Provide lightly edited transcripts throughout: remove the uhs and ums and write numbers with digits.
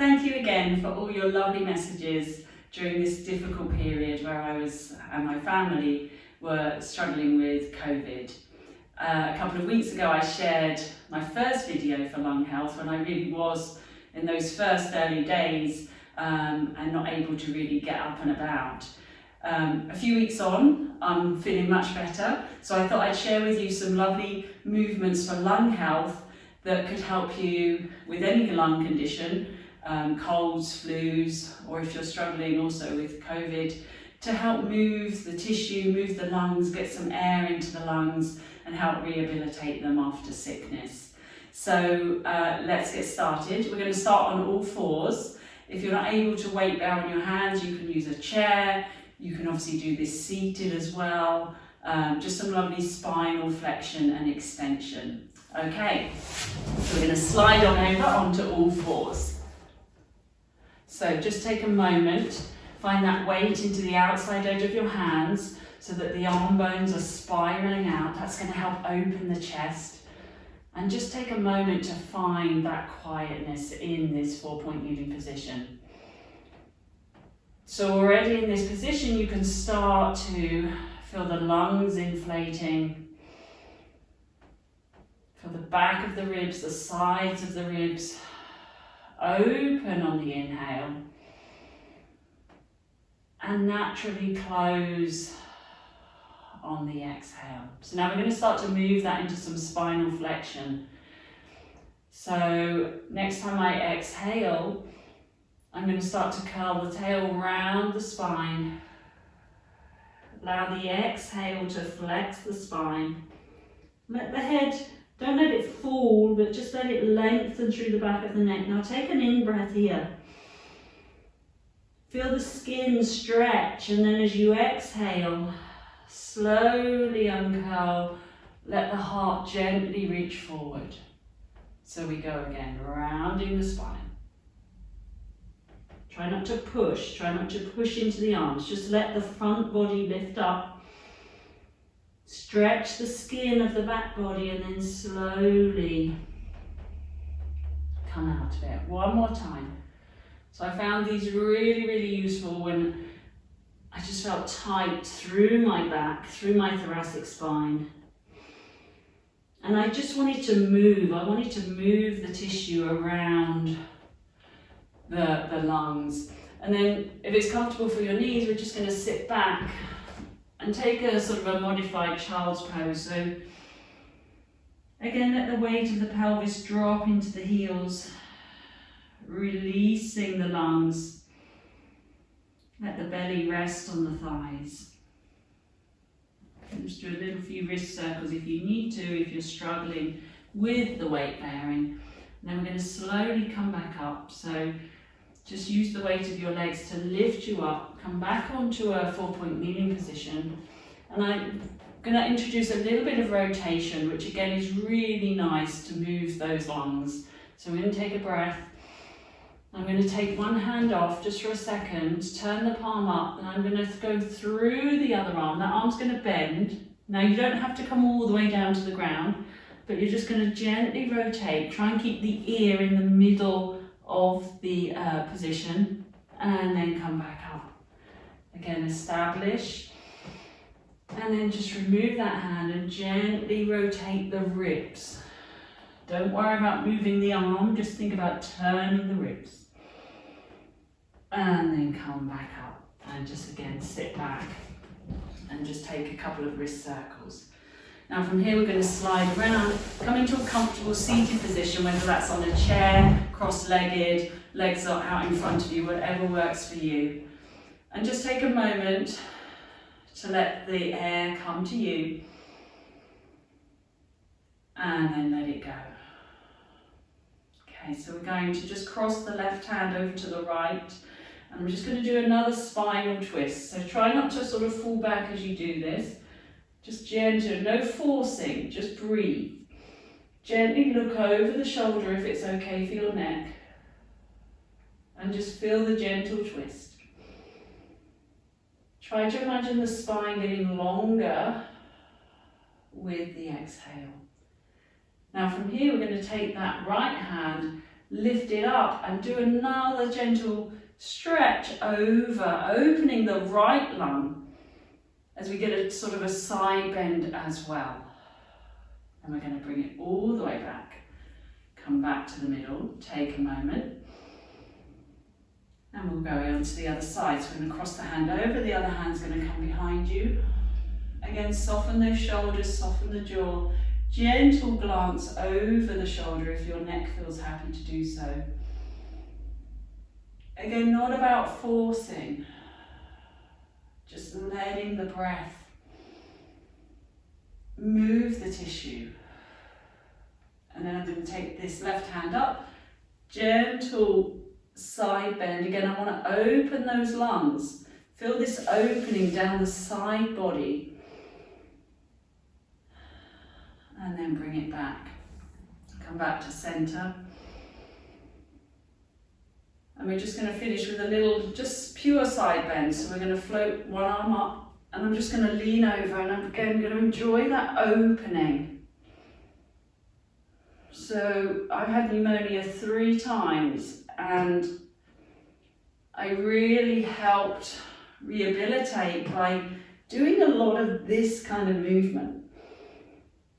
Thank you again for all your lovely messages during this difficult period where I was and my family were struggling with COVID. A couple of weeks ago I shared my first video for lung health when I really was in those first early days and not able to really get up and about. A few weeks on, I'm feeling much better, so I thought I'd share with you some lovely movements for lung health that could help you with any lung condition, colds, flus, or if you're struggling also with COVID, to help move the tissue, move the lungs, get some air into the lungs and help rehabilitate them after sickness. So let's get started. We're going to start on all fours. If you're not able to weight bear on your hands, you can use a chair. You can obviously do this seated as well. Just some lovely spinal flexion and extension. Okay, so we're going to slide on over onto all fours. So just take a moment, find that weight into the outside edge of your hands so that the arm bones are spiraling out. That's going to help open the chest. And just take a moment to find that quietness in this 4-point kneeling position. So already in this position, you can start to feel the lungs inflating. Feel the back of the ribs, the sides of the ribs open on the inhale. And naturally close on the exhale. So now we're going to start to move that into some spinal flexion. So next time I exhale, I'm going to start to curl the tail round the spine. Allow the exhale to flex the spine. Let the head, don't let it fall, but just let it lengthen through the back of the neck. Now take an in-breath here. Feel the skin stretch, and then as you exhale, slowly uncurl. Let the heart gently reach forward. So we go again, rounding the spine. Try not to push into the arms. Just let the front body lift up. Stretch the skin of the back body and then slowly come out of it. One more time. So I found these really, really useful when I just felt tight through my back, through my thoracic spine. And I just wanted to move. I wanted to move the tissue around the lungs. And then if it's comfortable for your knees, we're just going to sit back and take a sort of a modified child's pose. So again, let the weight of the pelvis drop into the heels, releasing the lungs. Let the belly rest on the thighs. And just do a little few wrist circles if you need to, if you're struggling with the weight bearing. And then we're going to slowly come back up. So just use the weight of your legs to lift you up, come back onto a 4-point kneeling position. And I'm going to introduce a little bit of rotation, which again is really nice to move those lungs. So we're going to take a breath. I'm going to take one hand off just for a second, turn the palm up, and I'm going to go through the other arm. That arm's going to bend. Now you don't have to come all the way down to the ground, but you're just going to gently rotate. Try and keep the ear in the middle of the position, and then come back up. Again, establish, and then just remove that hand and gently rotate the ribs. Don't worry about moving the arm, just think about turning the ribs. And then come back up and just again sit back and just take a couple of wrist circles. Now from here we're going to slide around, come into a comfortable seated position, whether that's on a chair, cross-legged, legs are out in front of you, whatever works for you. And just take a moment to let the air come to you and then let it go. Okay, so we're going to just cross the left hand over to the right, and we're just going to do another spinal twist. So try not to sort of fall back as you do this. Just gentle, no forcing, just breathe. Gently look over the shoulder if it's okay for your neck. And just feel the gentle twist. Try to imagine the spine getting longer with the exhale. Now from here we're going to take that right hand lift it up and do another gentle stretch over, opening the right lung as we get a sort of a side bend as well. And we're going to bring it all the way back. Come back to the middle, take a moment. And we'll go on to the other side. So we're going to cross the hand over, the other hand's going to come behind you. Again, soften those shoulders, soften the jaw. Gentle glance over the shoulder if your neck feels happy to do so. Again, not about forcing, just letting the breath move the tissue. And then I'm going to take this left hand up, gentle side bend. Again, I want to open those lungs. Feel this opening down the side body. And then bring it back. Come back to center. And we're just going to finish with a little, just pure side bend. So we're going to float one arm up, and I'm just going to lean over, and I'm again going to enjoy that opening. So I've had pneumonia 3 times, and I really helped rehabilitate by doing a lot of this kind of movement.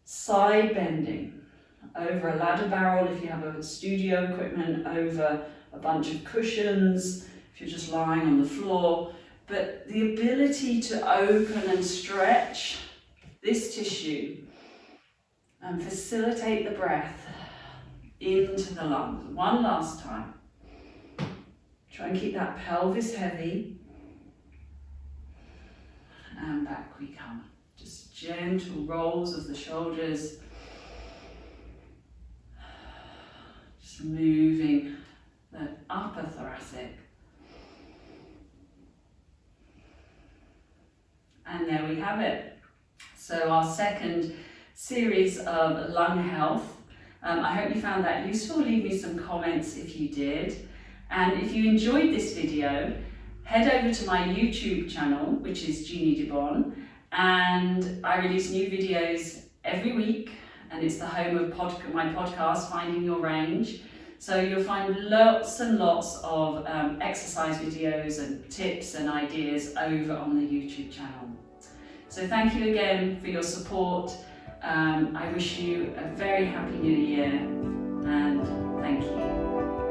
Side bending over a ladder barrel if you have a studio equipment, over a bunch of cushions if you're just lying on the floor. But the ability to open and stretch this tissue and facilitate the breath into the lungs. One last time. Try and keep that pelvis heavy. And back we come. Just gentle rolls of the shoulders. Just moving the upper thoracic. And there we have it. So our second series of lung health. I hope you found that useful. Leave me some comments if you did. And if you enjoyed this video, head over to my YouTube channel, which is Jeannie, and I release new videos every week, and it's the home of my podcast, Finding Your Range. So you'll find lots and lots of exercise videos and tips and ideas over on the YouTube channel. So thank you again for your support. I wish you a very happy new year, and thank you.